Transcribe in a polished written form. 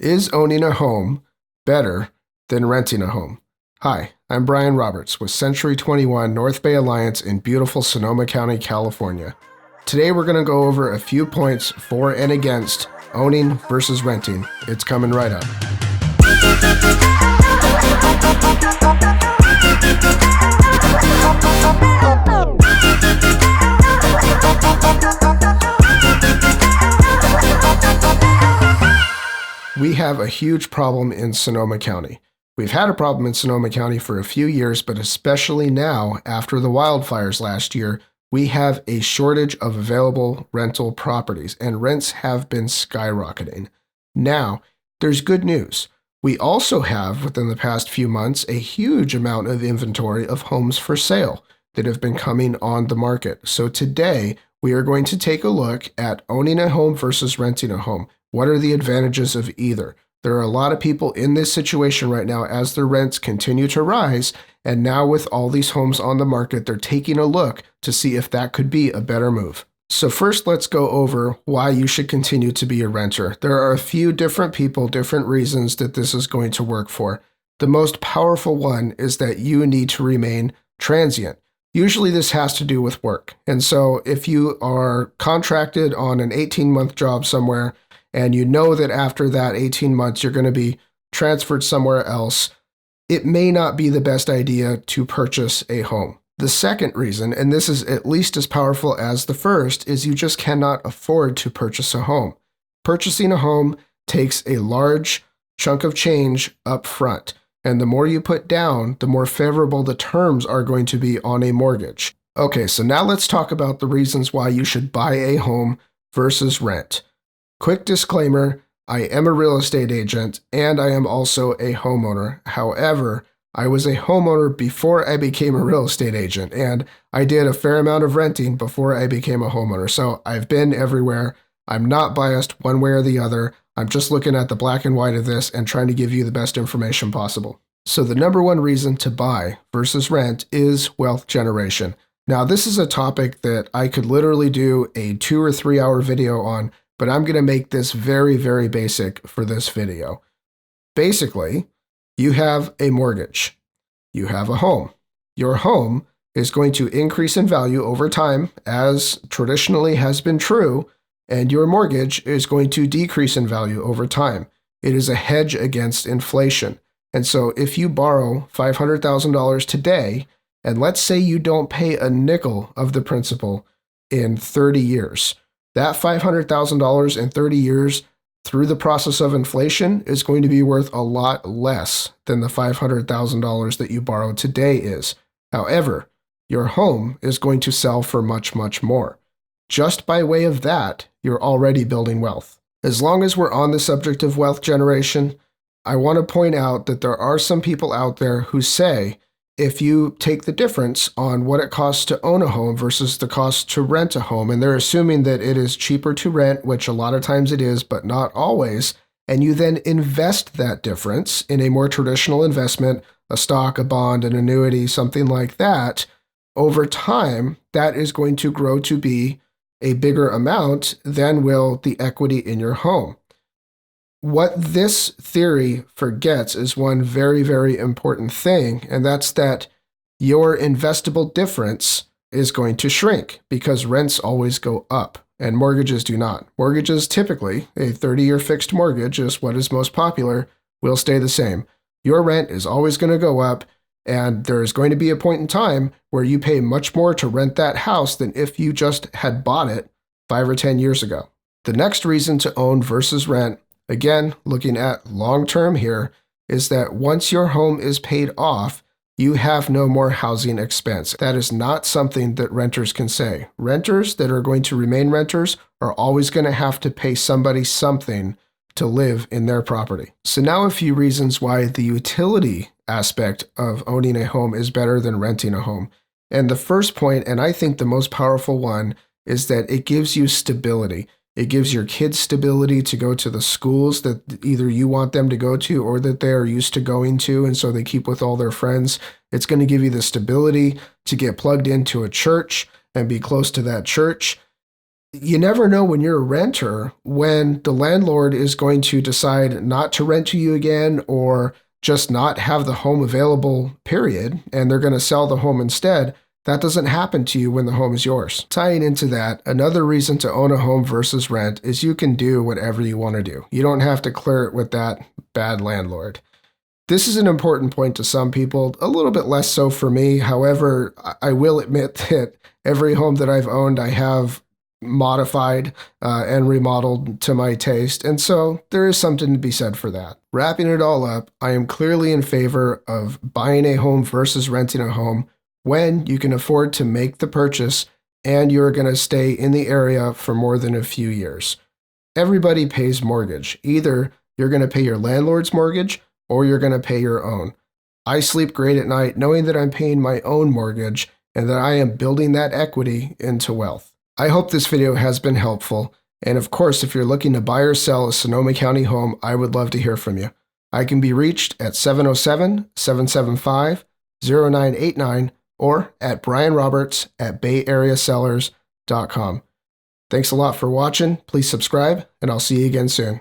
Is owning a home better than renting a home? Hi, I'm Brian Roberts with Century 21 North Bay Alliance in beautiful Sonoma County, California. Today we're going to go over a few points for and against owning versus renting. It's coming right up. We have a huge problem in Sonoma County. We've had a problem in Sonoma County for a few years, but especially now, after the wildfires last year, we have a shortage of available rental properties, and rents have been skyrocketing. Now, there's good news. We also have, within the past few months, a huge amount of inventory of homes for sale that have been coming on the market. So today, we are going to take a look at owning a home versus renting a home. What are the advantages of either? There are a lot of people in this situation right now as their rents continue to rise, and now with all these homes on the market, they're taking a look to see if that could be a better move. So first, let's go over why you should continue to be a renter. There are a few different people, different reasons that this is going to work for. The most powerful one is that you need to remain transient. Usually this has to do with work. And so if you are contracted on an 18-month job somewhere, and you know that after that 18 months you're going to be transferred somewhere else, it may not be the best idea to purchase a home. The second reason, and this is at least as powerful as the first, is you just cannot afford to purchase a home. Purchasing a home takes a large chunk of change up front, and the more you put down, the more favorable the terms are going to be on a mortgage. Okay, so now let's talk about the reasons why you should buy a home versus rent. Quick disclaimer, I am a real estate agent and I am also a homeowner. However, I was a homeowner before I became a real estate agent, and I did a fair amount of renting before I became a homeowner. So I've been everywhere. I'm not biased one way or the other. I'm just looking at the black and white of this and trying to give you the best information possible. So the number one reason to buy versus rent is wealth generation. Now, this is a topic that I could literally do a 2 or 3 hour video on, but I'm going to make this very, very basic for this video. Basically, you have a mortgage. You have a home. Your home is going to increase in value over time, as traditionally has been true, and your mortgage is going to decrease in value over time. It is a hedge against inflation. And so if you borrow $500,000 today, and let's say you don't pay a nickel of the principal in 30 years, that $500,000 in 30 years through the process of inflation is going to be worth a lot less than the $500,000 that you borrowed today is. However, your home is going to sell for much, much more. Just by way of that, you're already building wealth. As long as we're on the subject of wealth generation, I want to point out that there are some people out there who say, if you take the difference on what it costs to own a home versus the cost to rent a home, and they're assuming that it is cheaper to rent, which a lot of times it is, but not always, and you then invest that difference in a more traditional investment, a stock, a bond, an annuity, something like that, over time, that is going to grow to be a bigger amount than will the equity in your home. What this theory forgets is one very, very important thing, and that's that your investable difference is going to shrink because rents always go up and mortgages do not. Mortgages typically, a 30-year fixed mortgage is what is most popular, will stay the same. Your rent is always going to go up, and there is going to be a point in time where you pay much more to rent that house than if you just had bought it 5 or 10 years ago. The next reason to own versus rent, again, looking at long-term here, is that once your home is paid off, you have no more housing expense. That is not something that renters can say. Renters that are going to remain renters are always going to have to pay somebody something to live in their property. So now a few reasons why the utility aspect of owning a home is better than renting a home. And the first point, and I think the most powerful one, is that it gives you stability. It gives your kids stability to go to the schools that either you want them to go to or that they are used to going to, and so they keep with all their friends. It's going to give you the stability to get plugged into a church and be close to that church. You never know when you're a renter when the landlord is going to decide not to rent to you again or just not have the home available, period, and they're going to sell the home instead. That doesn't happen to you when the home is yours. Tying into that, another reason to own a home versus rent is you can do whatever you want to do. You don't have to clear it with that bad landlord. This is an important point to some people, a little bit less so for me. However, I will admit that every home that I've owned, I have modified and remodeled to my taste. And so there is something to be said for that. Wrapping it all up, I am clearly in favor of buying a home versus renting a home when you can afford to make the purchase and you're going to stay in the area for more than a few years. Everybody pays mortgage. Either you're going to pay your landlord's mortgage or you're going to pay your own. I sleep great at night knowing that I'm paying my own mortgage and that I am building that equity into wealth. I hope this video has been helpful. And of course, if you're looking to buy or sell a Sonoma County home, I would love to hear from you. I can be reached at 707-775-0989 or at brianroberts@bayareasellers.com. Thanks a lot for watching. Please subscribe, and I'll see you again soon.